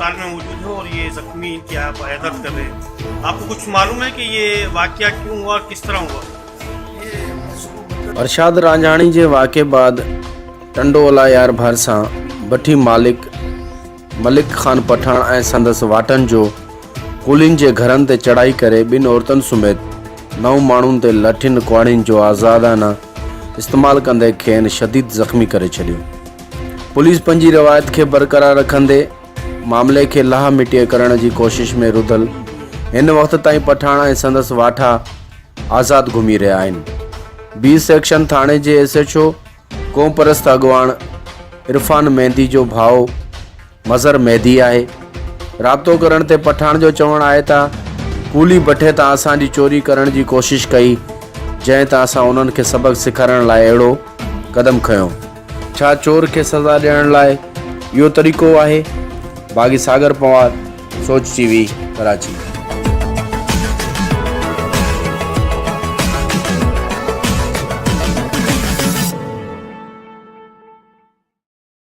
अस्पताल में मौजूद है और ये जख्मी की आप इयादत कर रहे हैं। आपको कुछ मालूम है कि ये वाकया क्यों हुआ और किस तरह हुआ? अरशाद रांझाणी जे वाक़े बाद टंडोला यार भरसां भट्टी मलिक खान पठान ऐं संदसि वाटनि जो कुलिन जे घरनि ते चढ़ाई करे ॿिनि औरतुनि समेत 9 माण्हुनि ते लठियुनि कुआड़ियुनि जो आज़ादाना इस्तेमालु कंदे खेनि शदीद ज़ख़्मी करे छॾियो। पुलिस पंहिंजी रवायत खे बरक़रार रखंदे मामले खे लाह मिटीअ करण जी कोशिश में रुधल हिन वक़्त ताईं पठान ऐं संदसि वाठा आज़ाद घुमी रहिया आहिनि। 20 सेक्शन थाणे जे SHO क़ौम परस्त अॻवान इरफान मेहंदी जो भाउ मज़र मेहदी आहे। राब्तो करण ते पठान जो चवणु आहे त कूली भट्टे तां असांजी चोरी करण जी कोशिश कई, जंहिं तां असां उन्हनि खे सबक़ सेखारण लाइ अहिड़ो क़दम खयो। छा चोर खे सज़ा ॾियण लाइ इहो तरीक़ो आहे? बाग़ी सागर पवार, सोच TV, कराची।